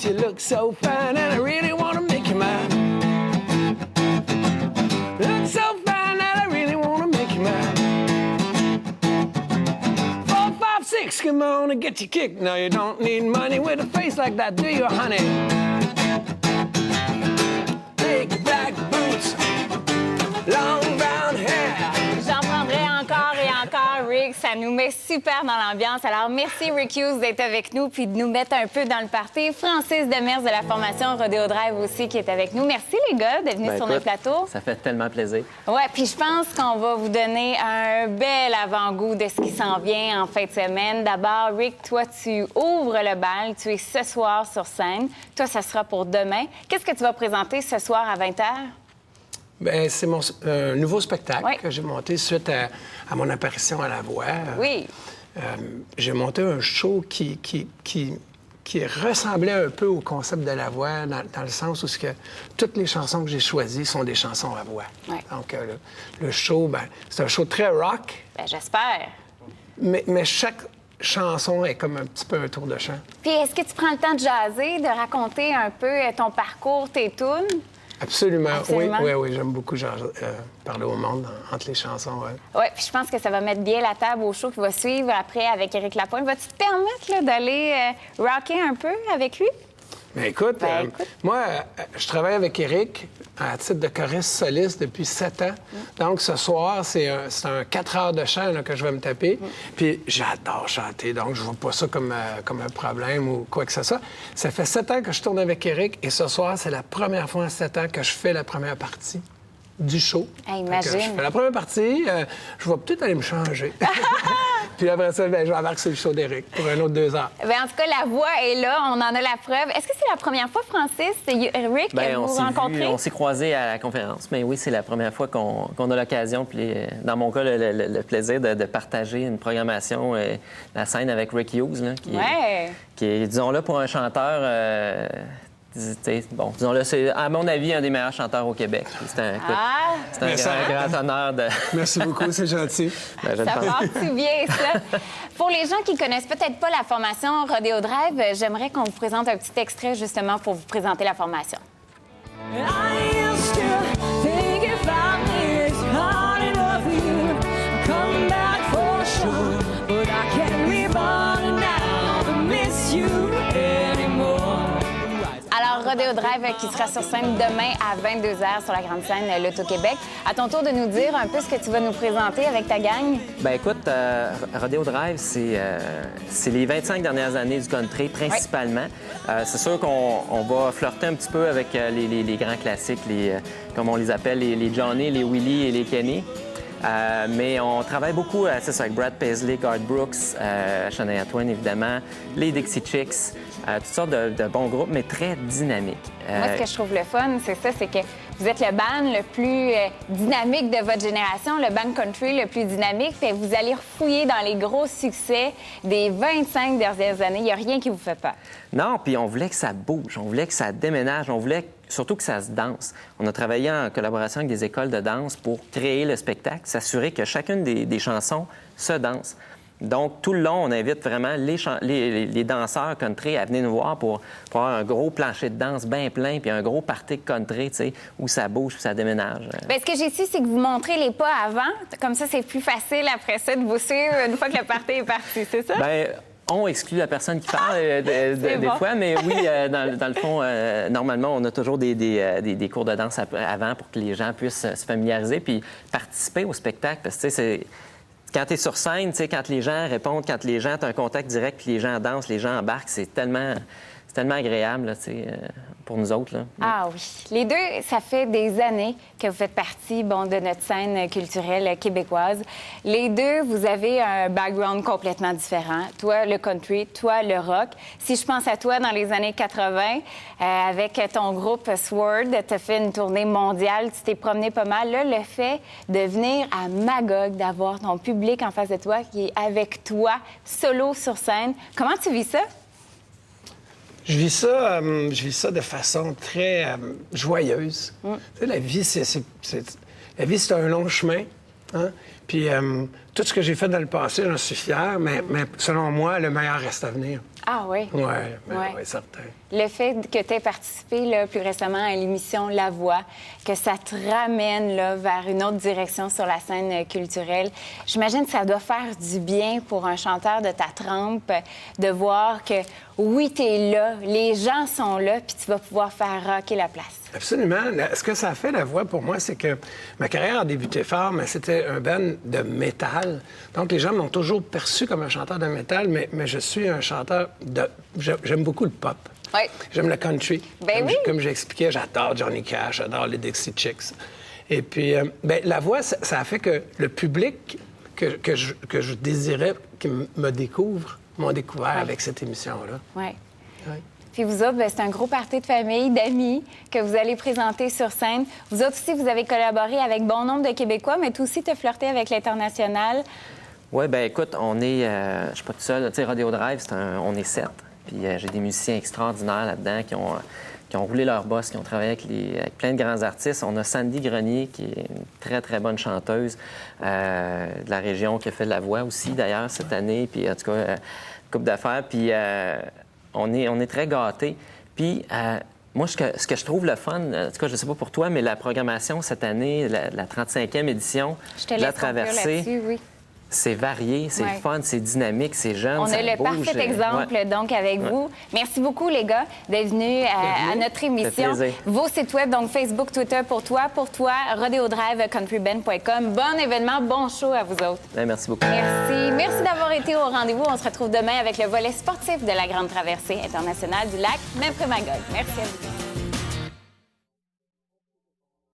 'cause you look so fine and I really wanna make you mine. Look so fine and I really wanna make you mine. 4, 5, 6, come on and get your kick. No, you don't need money with a face like that, do you, honey? Big black boots, long brown hair. J'en prendrai encore et encore, Rick. Ça nous met super dans l'ambiance. Alors, merci, Rick Hughes, d'être avec nous puis de nous mettre un peu dans le party. Francis Demers de la formation Rodeo Drive aussi qui est avec nous. Merci, les gars, d'être venus sur notre plateau. Ça fait tellement plaisir. Ouais, puis je pense qu'on va vous donner un bel avant-goût de ce qui s'en vient en fin de semaine. D'abord, Rick, toi, tu ouvres le bal. Tu es ce soir sur scène. Toi, ça sera pour demain. Qu'est-ce que tu vas présenter ce soir à 20h? Bien, c'est mon nouveau spectacle Oui. que j'ai monté suite à mon apparition à La Voix. Oui. J'ai monté un show qui ressemblait un peu au concept de La Voix, dans le sens où toutes les chansons que j'ai choisies sont des chansons à voix. Oui. Donc, le show, ben, c'est un show très rock, Ben, j'espère. mais chaque chanson est comme un petit peu un tour de chant. Puis, est-ce que tu prends le temps de jaser, de raconter un peu ton parcours, tes tunes? Absolument. Absolument. Oui, j'aime beaucoup parler au monde entre les chansons. Ouais. Oui, puis je pense que ça va mettre bien la table au show qui va suivre après avec Éric Lapointe. Vas-tu te permettre là, d'aller rocker un peu avec lui? Mais écoute, écoute. moi, je travaille avec Éric à titre de choriste soliste depuis 7 ans. Donc, ce soir, c'est un 4 heures de chant là, que je vais me taper. Puis, j'adore chanter, donc je vois pas ça comme un problème ou quoi que ce soit. Ça fait 7 ans que je tourne avec Éric et ce soir, c'est la première fois en 7 ans que je fais la première partie du show. Hey, Fait que imagine. je fais la première partie, je vais peut-être aller me changer. Puis après ça, ben, je vais embarquer sur le show d'Éric pour un autre 2 heures. Bien, en tout cas, la voix est là. On en a la preuve. Est-ce que c'est la première fois, Francis, Rick, que Bien, vous vous rencontrez? on s'est croisés à la conférence. Mais oui, c'est la première fois qu'on a l'occasion, puis dans mon cas, le plaisir de partager une programmation, la scène avec Rick Hughes, là, qui est, disons-le, pour un chanteur... bon, disons-le, c'est, à mon avis, un des meilleurs chanteurs au Québec. C'est un grand honneur de... Merci beaucoup, c'est gentil. Ben, je le Ça pense. part-tu bien, ça? Pour les gens qui connaissent peut-être pas la formation Rodeo Drive, j'aimerais qu'on vous présente un petit extrait justement pour vous présenter la formation. Alors, Rodeo Drive qui sera sur scène demain à 22h sur la grande scène L'Auto-Québec. À ton tour de nous dire un peu ce que tu vas nous présenter avec ta gang. Ben écoute, Rodeo Drive, c'est les 25 dernières années du country, principalement. C'est sûr qu'on va flirter un petit peu avec les grands classiques, comme on les appelle, les Johnny, les Willie et les Kenny. Mais on travaille beaucoup c'est ça, avec Brad Paisley, Garth Brooks, Shania Twain, évidemment, les Dixie Chicks, toutes sortes de bons groupes, mais très dynamiques. Moi, ce que je trouve le fun, c'est ça, c'est que vous êtes le band le plus dynamique de votre génération, le band country le plus dynamique. Puis vous allez refouiller dans les gros succès des 25 dernières années. Il n'y a rien qui vous fait peur. Non, puis on voulait que ça bouge, on voulait que ça déménage, on voulait surtout que ça se danse. On a travaillé en collaboration avec des écoles de danse pour créer le spectacle, s'assurer que chacune des chansons se danse. Donc, tout le long, on invite vraiment les danseurs country à venir nous voir pour avoir un gros plancher de danse bien plein puis un gros party country, tu sais, où ça bouge puis ça déménage. Bien, ce que j'ai su, c'est que vous montrez les pas avant. Comme ça, c'est plus facile après ça de vous suivre une fois que le party est parti, c'est ça? Bien, on exclut la personne qui parle des fois, mais oui, dans le fond, normalement, on a toujours des cours de danse avant pour que les gens puissent se familiariser puis participer au spectacle. Parce que, tu sais, quand tu es sur scène, tu sais, quand les gens répondent, quand les gens, tu as un contact direct, puis les gens dansent, les gens embarquent, c'est tellement agréable, là, tu sais, pour nous autres. Là. Ah oui. Les deux, ça fait des années que vous faites partie, de notre scène culturelle québécoise. Les deux, vous avez un background complètement différent. Toi, le country, toi, le rock. Si je pense à toi, dans les années 80, avec ton groupe Sword, tu as fait une tournée mondiale, tu t'es promené pas mal. Là, le fait de venir à Magog, d'avoir ton public en face de toi qui est avec toi, solo sur scène, comment tu vis ça? Je vis ça de façon très joyeuse. Tu sais, la vie, c'est un long chemin. Hein? Puis tout ce que j'ai fait dans le passé, j'en suis fier, mais selon moi, le meilleur reste à venir. Ah oui? Oui, Ouais. certain. Le fait que tu aies participé là, plus récemment à l'émission La Voix, que ça te ramène là, vers une autre direction sur la scène culturelle, j'imagine que ça doit faire du bien pour un chanteur de ta trempe de voir que, oui, tu es là, les gens sont là, puis tu vas pouvoir faire rocker la place. Absolument. Ce que ça a fait, La Voix, pour moi, c'est que ma carrière a débuté fort, mais c'était un band de métal. Donc, les gens m'ont toujours perçu comme un chanteur de métal, mais je suis un chanteur de... J'aime beaucoup le pop. Oui. J'aime le country. Ben oui. Comme j'expliquais, j'adore Johnny Cash, j'adore les Dixie Chicks. Et puis, La Voix, ça a fait que le public que je désirais qu'il me découvre m'ont découvert avec cette émission-là. Oui. Oui. Puis vous autres, bien, c'est un gros party de famille, d'amis que vous allez présenter sur scène. Vous autres aussi, vous avez collaboré avec bon nombre de Québécois, mais toi aussi, tu as flirté avec l'international. Oui, bien écoute, on est... je suis pas tout seul. Tu sais, Rodeo Drive, on est 7. Puis j'ai des musiciens extraordinaires là-dedans qui ont roulé leur boss, qui ont travaillé avec plein de grands artistes. On a Sandy Grenier, qui est une très, très bonne chanteuse de la région, qui a fait de la voix aussi, d'ailleurs, cette année. Puis en tout cas, couple d'affaires. Puis on est très gâtés. Puis moi, ce que je trouve le fun, en tout cas, je sais pas pour toi, mais la programmation cette année, la 35e édition de la traversée, oui. C'est varié, c'est fun, c'est dynamique, c'est jeune, On ça a le bouge. parfait exemple, donc, avec vous. Merci beaucoup, les gars, d'être venus à notre émission. Vos sites web, donc Facebook, Twitter, pour toi, rodeodrivecountryben.com. Bon événement, bon show à vous autres. Bien, merci beaucoup. Merci. Merci d'avoir été au rendez-vous. On se retrouve demain avec le volet sportif de la Grande Traversée internationale du lac Memphremagog. Merci à vous.